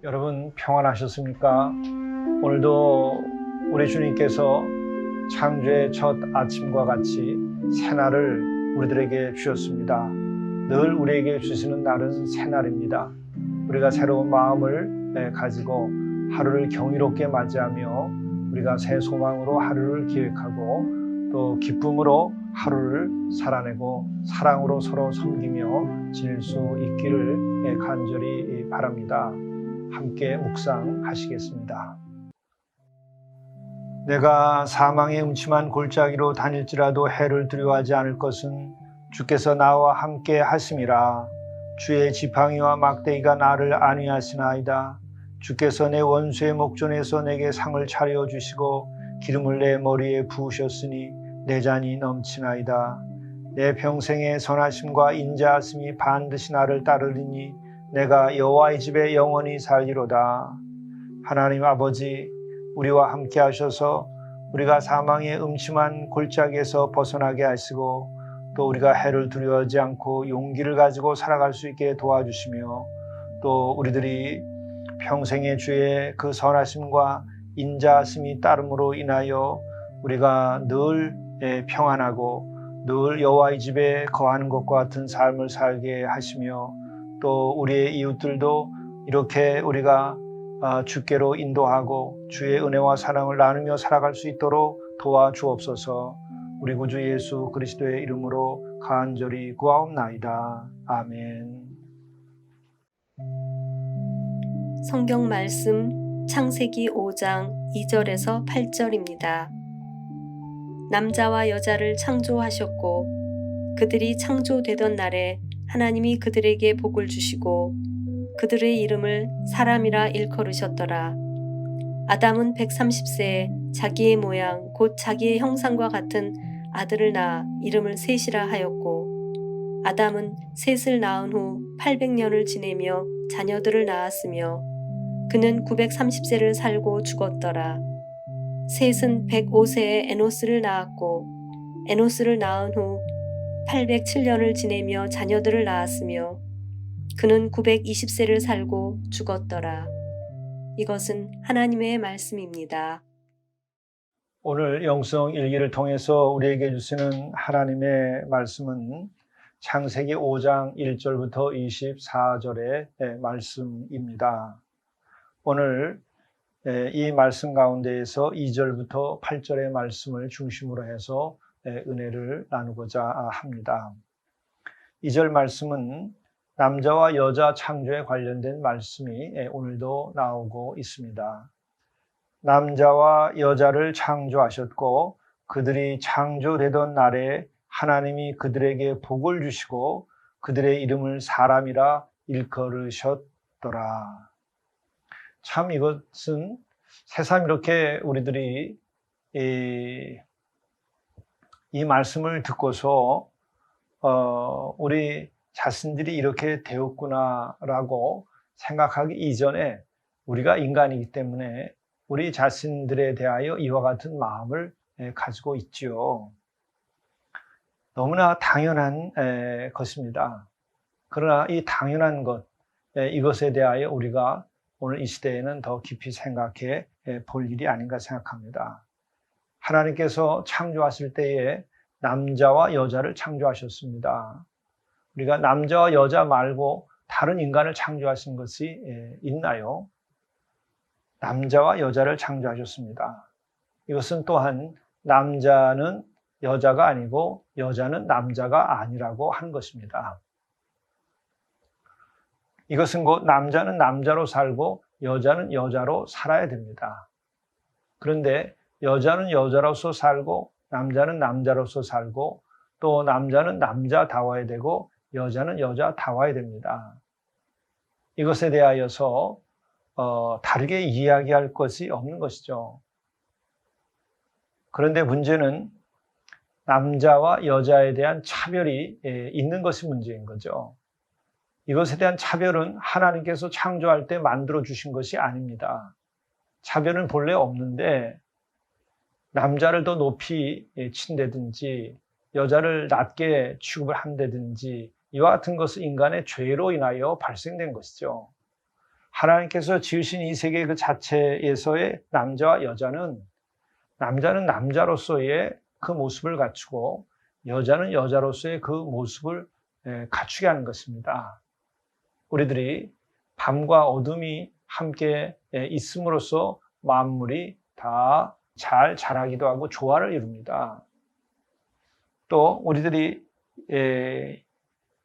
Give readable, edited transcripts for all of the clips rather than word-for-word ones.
여러분 평안하셨습니까? 오늘도 우리 주님께서 창조의 첫 아침과 같이 새날을 우리들에게 주셨습니다. 늘 우리에게 주시는 날은 새날입니다. 우리가 새로운 마음을 가지고 하루를 경이롭게 맞이하며 우리가 새 소망으로 하루를 기획하고 또 기쁨으로 하루를 살아내고 사랑으로 서로 섬기며 지낼 수 있기를 간절히 바랍니다. 함께 묵상하시겠습니다. 내가 사망의 음침한 골짜기로 다닐지라도 해를 두려워하지 않을 것은 주께서 나와 함께 하심이라. 주의 지팡이와 막대기가 나를 안위하시나이다. 주께서 내 원수의 목전에서 내게 상을 차려 주시고 기름을 내 머리에 부으셨으니 내 잔이 넘치나이다. 내 평생의 선하심과 인자하심이 반드시 나를 따르리니 내가 여호와의 집에 영원히 살리로다. 하나님 아버지, 우리와 함께 하셔서 우리가 사망의 음침한 골짜기에서 벗어나게 하시고 또 우리가 해를 두려워하지 않고 용기를 가지고 살아갈 수 있게 도와주시며 또 우리들이 평생의 주의 그 선하심과 인자하심이 따름으로 인하여 우리가 늘 평안하고 늘 여호와의 집에 거하는 것과 같은 삶을 살게 하시며 또 우리의 이웃들도 이렇게 우리가 주께로 인도하고 주의 은혜와 사랑을 나누며 살아갈 수 있도록 도와주옵소서. 우리 구주 예수 그리스도의 이름으로 간절히 구하옵나이다. 아멘. 성경 말씀 창세기 5장 2절에서 8절입니다. 남자와 여자를 창조하셨고 그들이 창조되던 날에 하나님이 그들에게 복을 주시고 그들의 이름을 사람이라 일컬으셨더라. 아담은 130세에 자기의 모양 곧 자기의 형상과 같은 아들을 낳아 이름을 셋이라 하였고 아담은 셋을 낳은 후 800년을 지내며 자녀들을 낳았으며 그는 930세를 살고 죽었더라. 셋은 105세에 에노스를 낳았고 에노스를 낳은 후 807년을 지내며 자녀들을 낳았으며 그는 920세를 살고 죽었더라. 이것은 하나님의 말씀입니다. 오늘 영성 일기를 통해서 우리에게 주시는 하나님의 말씀은 창세기 5장 1절부터 24절의 말씀입니다. 오늘 이 말씀 가운데에서 2절부터 8절의 말씀을 중심으로 해서 은혜를 나누고자 합니다. 2절 말씀은 남자와 여자 창조에 관련된 말씀이 오늘도 나오고 있습니다. 남자와 여자를 창조하셨고 그들이 창조되던 날에 하나님이 그들에게 복을 주시고 그들의 이름을 사람이라 일컬으셨더라. 참 이것은 새삼 이렇게 우리들이 이 말씀을 듣고서 우리 자신들이 이렇게 되었구나라고 생각하기 이전에 우리가 인간이기 때문에 우리 자신들에 대하여 이와 같은 마음을 가지고 있지요. 너무나 당연한 것입니다. 그러나 이 당연한 것, 이것에 대하여 우리가 오늘 이 시대에는 더 깊이 생각해 볼 일이 아닌가 생각합니다. 하나님께서 창조하실 때에 남자와 여자를 창조하셨습니다. 우리가 남자와 여자 말고 다른 인간을 창조하신 것이 있나요? 남자와 여자를 창조하셨습니다. 이것은 또한 남자는 여자가 아니고 여자는 남자가 아니라고 하는 것입니다. 이것은 곧 남자는 남자로 살고 여자는 여자로 살아야 됩니다. 그런데 여자는 여자로서 살고 남자는 남자로서 살고 또 남자는 남자다워야 되고 여자는 여자다워야 됩니다. 이것에 대하여서 다르게 이야기할 것이 없는 것이죠. 그런데 문제는 남자와 여자에 대한 차별이 있는 것이 문제인 거죠. 이것에 대한 차별은 하나님께서 창조할 때 만들어 주신 것이 아닙니다. 차별은 본래 없는데 남자를 더 높이 친다든지 여자를 낮게 취급을 한다든지 이와 같은 것은 인간의 죄로 인하여 발생된 것이죠. 하나님께서 지으신 이 세계 그 자체에서의 남자와 여자는 남자는 남자로서의 그 모습을 갖추고 여자는 여자로서의 그 모습을 갖추게 하는 것입니다. 우리들이 밤과 어둠이 함께 있음으로써 만물이 다 잘 자라기도 하고 조화를 이룹니다. 또 우리들이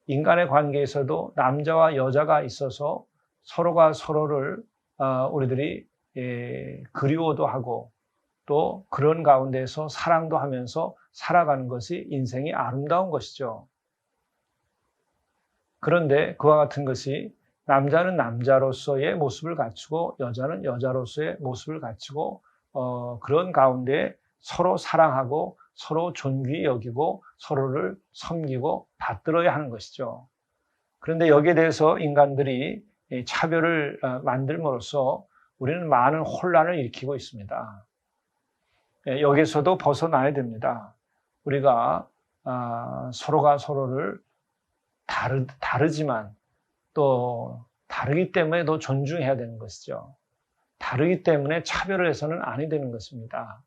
인간의 관계에서도 남자와 여자가 있어서 서로가 서로를 우리들이 그리워도 하고 또 그런 가운데서 사랑도 하면서 살아가는 것이 인생이 아름다운 것이죠. 그런데 그와 같은 것이 남자는 남자로서의 모습을 갖추고 여자는 여자로서의 모습을 갖추고 그런 가운데 서로 사랑하고 서로 존귀히 여기고 서로를 섬기고 받들어야 하는 것이죠. 그런데 여기에 대해서 인간들이 차별을 만들므로써 우리는 많은 혼란을 일으키고 있습니다. 여기서도 벗어나야 됩니다. 우리가 서로가 서로를 다르지만 또 다르기 때문에 더 존중해야 되는 것이죠. 다르기 때문에 차별을 해서는 아니 되는 것입니다.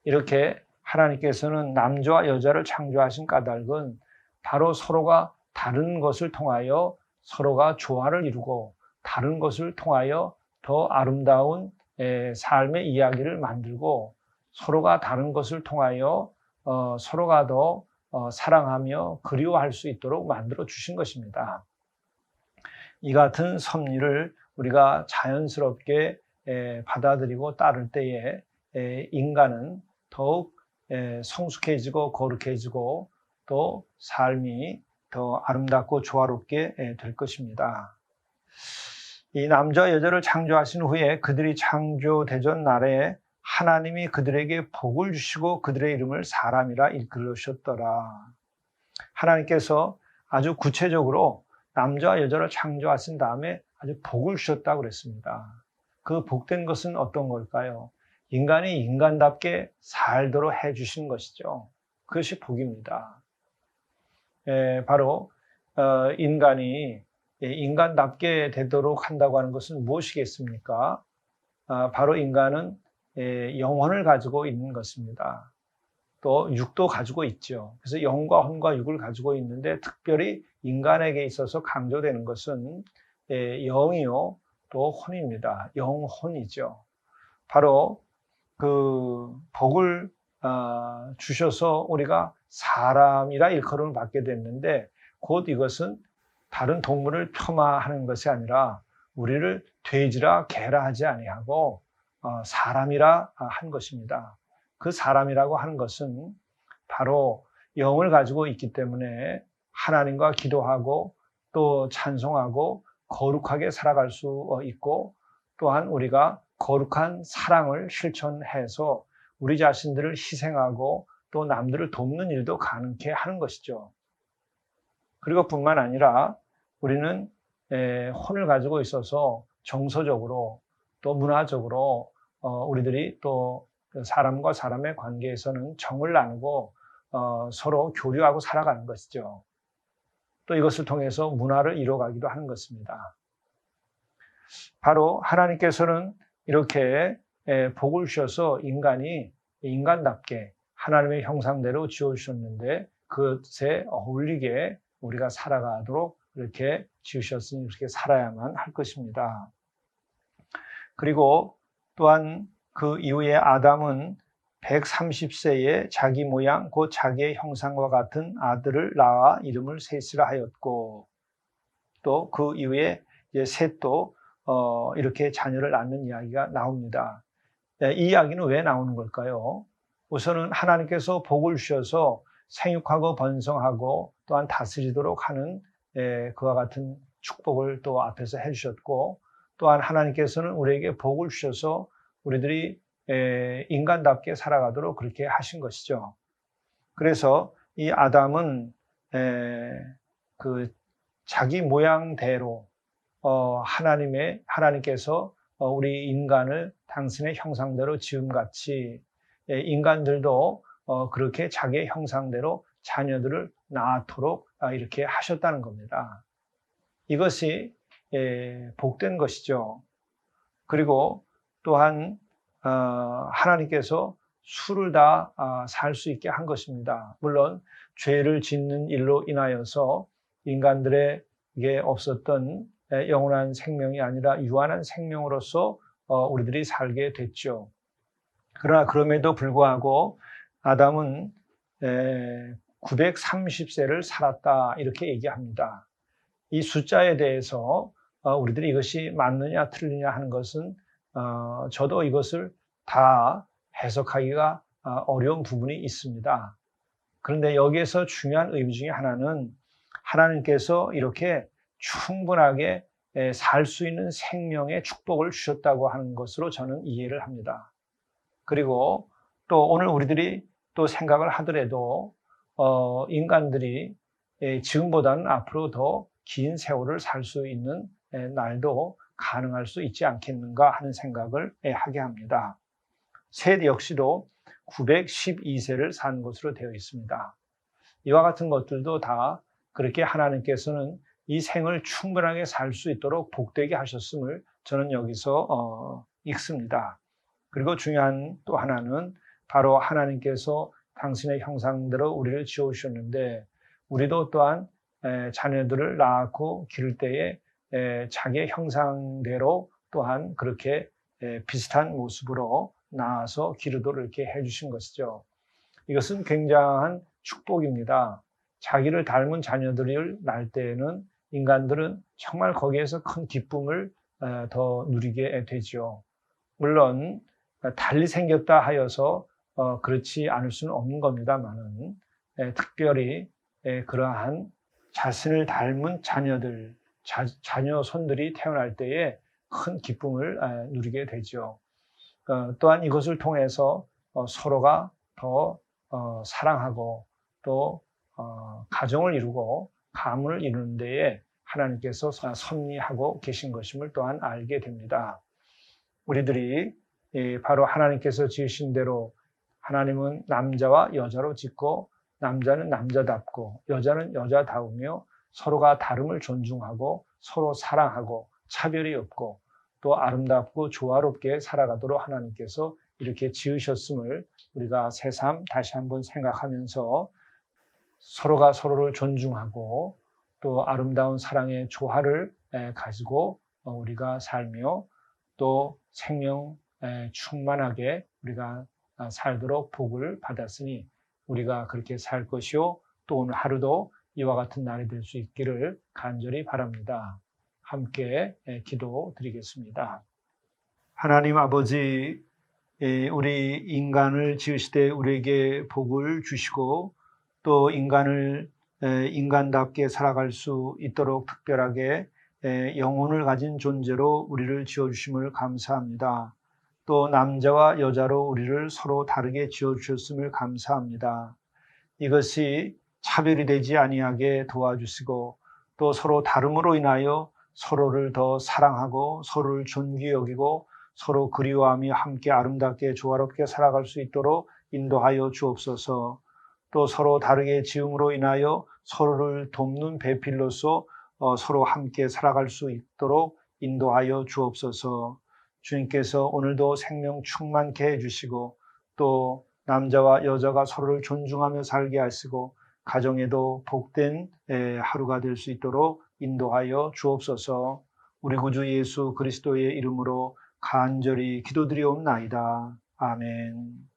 이렇게 하나님께서는 남자와 여자를 창조하신 까닭은 바로 서로가 다른 것을 통하여 서로가 조화를 이루고 다른 것을 통하여 더 아름다운 삶의 이야기를 만들고 서로가 다른 것을 통하여 서로가 더 사랑하며 그리워할 수 있도록 만들어 주신 것입니다. 이 같은 섭리를 우리가 자연스럽게 받아들이고 따를 때에 인간은 더욱 성숙해지고 거룩해지고 또 삶이 더 아름답고 조화롭게 될 것입니다. 이 남자와 여자를 창조하신 후에 그들이 창조되던 날에 하나님이 그들에게 복을 주시고 그들의 이름을 사람이라 일컬으셨더라. 하나님께서 아주 구체적으로 남자와 여자를 창조하신 다음에 아주 복을 주셨다고 그랬습니다. 그 복된 것은 어떤 걸까요? 인간이 인간답게 살도록 해주신 것이죠. 그것이 복입니다. 바로 인간이 인간답게 되도록 한다고 하는 것은 무엇이겠습니까? 바로 인간은 영혼을 가지고 있는 것입니다. 또 육도 가지고 있죠. 그래서 영과 혼과 육을 가지고 있는데 특별히 인간에게 있어서 강조되는 것은 영이요 또 혼입니다. 영혼이죠. 바로 그 복을 주셔서 우리가 사람이라 일컬음을 받게 됐는데 곧 이것은 다른 동물을 폄하하는 것이 아니라 우리를 돼지라 개라 하지 아니하고 사람이라 한 것입니다. 그 사람이라고 하는 것은 바로 영을 가지고 있기 때문에 하나님과 기도하고 또 찬송하고 거룩하게 살아갈 수 있고 또한 우리가 거룩한 사랑을 실천해서 우리 자신들을 희생하고 또 남들을 돕는 일도 가능케 하는 것이죠. 그리고 뿐만 아니라 우리는 혼을 가지고 있어서 정서적으로 또 문화적으로 우리들이 또 사람과 사람의 관계에서는 정을 나누고 서로 교류하고 살아가는 것이죠. 또 이것을 통해서 문화를 이뤄가기도 하는 것입니다. 바로 하나님께서는 이렇게 복을 주셔서 인간이 인간답게 하나님의 형상대로 지어주셨는데 그것에 어울리게 우리가 살아가도록 이렇게 지으셨으니 이렇게 살아야만 할 것입니다. 그리고 또한 그 이후에 아담은 130세에 자기 모양 곧 자기의 형상과 같은 아들을 낳아 이름을 셋이라 하였고 또 그 이후에 이제 셋도 이렇게 자녀를 낳는 이야기가 나옵니다. 이 이야기는 왜 나오는 걸까요? 우선은 하나님께서 복을 주셔서 생육하고 번성하고 또한 다스리도록 하는 그와 같은 축복을 또 앞에서 해주셨고, 또한 하나님께서는 우리에게 복을 주셔서 우리들이 인간답게 살아가도록 그렇게 하신 것이죠. 그래서 이 아담은 그 자기 모양대로 하나님께서 우리 인간을 당신의 형상대로 지음같이 인간들도 그렇게 자기의 형상대로 자녀들을 낳도록 이렇게 하셨다는 겁니다. 이것이 복된 것이죠. 그리고 또한 하나님께서 수를 다 살 수 있게 한 것입니다. 물론 죄를 짓는 일로 인하여서 인간들에게 없었던 영원한 생명이 아니라 유한한 생명으로서 우리들이 살게 됐죠. 그러나 그럼에도 불구하고 아담은 930세를 살았다 이렇게 얘기합니다. 이 숫자에 대해서 우리들이 이것이 맞느냐 틀리냐 하는 것은 저도 이것을 다 해석하기가 어려운 부분이 있습니다. 그런데 여기에서 중요한 의미 중에 하나는 하나님께서 이렇게 충분하게 살 수 있는 생명의 축복을 주셨다고 하는 것으로 저는 이해를 합니다. 그리고 또 오늘 우리들이 또 생각을 하더라도 인간들이 지금보다는 앞으로 더 긴 세월을 살 수 있는 날도 가능할 수 있지 않겠는가 하는 생각을 하게 합니다. 셋 역시도 912세를 산 것으로 되어 있습니다. 이와 같은 것들도 다 그렇게 하나님께서는 이 생을 충분하게 살 수 있도록 복되게 하셨음을 저는 여기서 읽습니다. 그리고 중요한 또 하나는 바로 하나님께서 당신의 형상대로 우리를 지어주셨는데 우리도 또한 자녀들을 낳고 기를 때에 자기의 형상대로 또한 그렇게 비슷한 모습으로 낳아서 기르도록 이렇게 해주신 것이죠. 이것은 굉장한 축복입니다. 자기를 닮은 자녀들을 낳을 때에는 인간들은 정말 거기에서 큰 기쁨을 더 누리게 되죠. 물론 달리 생겼다 하여서 그렇지 않을 수는 없는 겁니다만은 특별히 그러한 자신을 닮은 자녀들, 자녀 손들이 태어날 때에 큰 기쁨을 누리게 되죠. 또한 이것을 통해서 서로가 더 사랑하고 또 가정을 이루고 가문을 이루는 데에 하나님께서 섭리하고 계신 것임을 또한 알게 됩니다. 우리들이 바로 하나님께서 지으신 대로 하나님은 남자와 여자로 짓고 남자는 남자답고 여자는 여자다우며 서로가 다름을 존중하고 서로 사랑하고 차별이 없고 또 아름답고 조화롭게 살아가도록 하나님께서 이렇게 지으셨음을 우리가 새삼 다시 한번 생각하면서 서로가 서로를 존중하고 또 아름다운 사랑의 조화를 가지고 우리가 살며 또 생명 충만하게 우리가 살도록 복을 받았으니 우리가 그렇게 살 것이요 또 오늘 하루도 이와 같은 날이 될 수 있기를 간절히 바랍니다. 함께 기도 드리겠습니다. 하나님 아버지, 우리 인간을 지으시되 우리에게 복을 주시고 또 인간을 인간답게 살아갈 수 있도록 특별하게 영혼을 가진 존재로 우리를 지어주심을 감사합니다. 또 남자와 여자로 우리를 서로 다르게 지어주셨음을 감사합니다. 이것이 차별이 되지 아니하게 도와주시고 또 서로 다름으로 인하여 서로를 더 사랑하고 서로를 존귀 여기고 서로 그리워하며 함께 아름답게 조화롭게 살아갈 수 있도록 인도하여 주옵소서. 또 서로 다르게 지음으로 인하여 서로를 돕는 배필로서 서로 함께 살아갈 수 있도록 인도하여 주옵소서. 주님께서 오늘도 생명 충만케 해주시고 또 남자와 여자가 서로를 존중하며 살게 하시고 가정에도 복된 하루가 될 수 있도록 인도하여 주옵소서. 우리 구주 예수 그리스도의 이름으로 간절히 기도드리옵나이다. 아멘.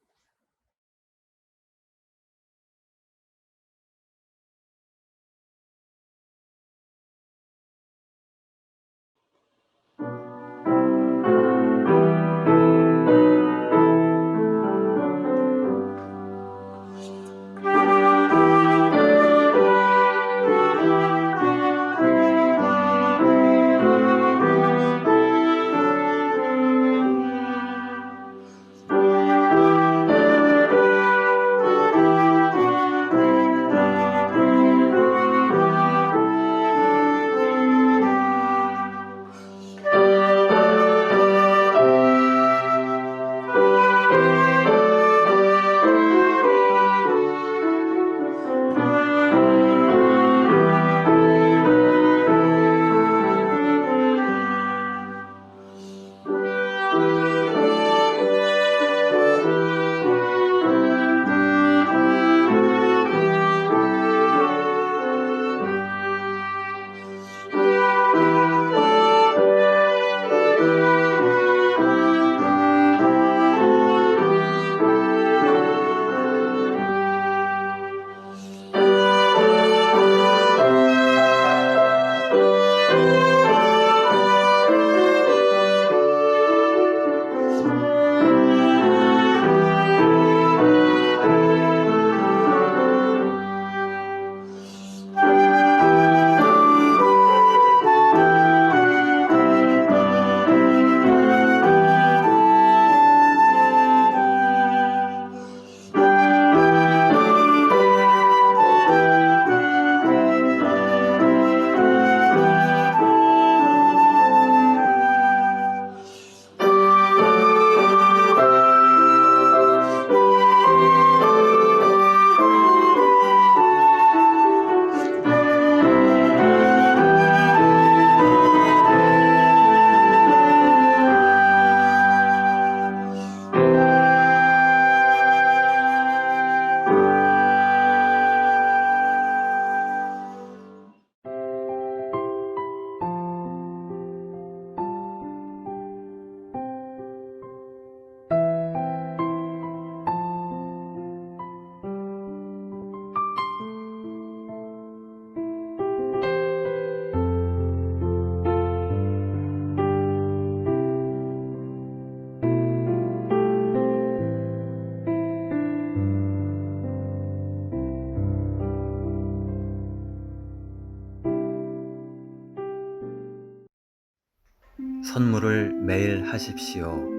선물을 매일 하십시오.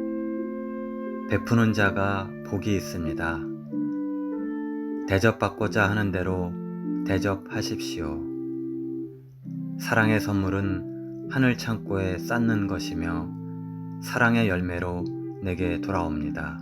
베푸는 자가 복이 있습니다. 대접받고자 하는 대로 대접하십시오. 사랑의 선물은 하늘 창고에 쌓는 것이며 사랑의 열매로 내게 돌아옵니다.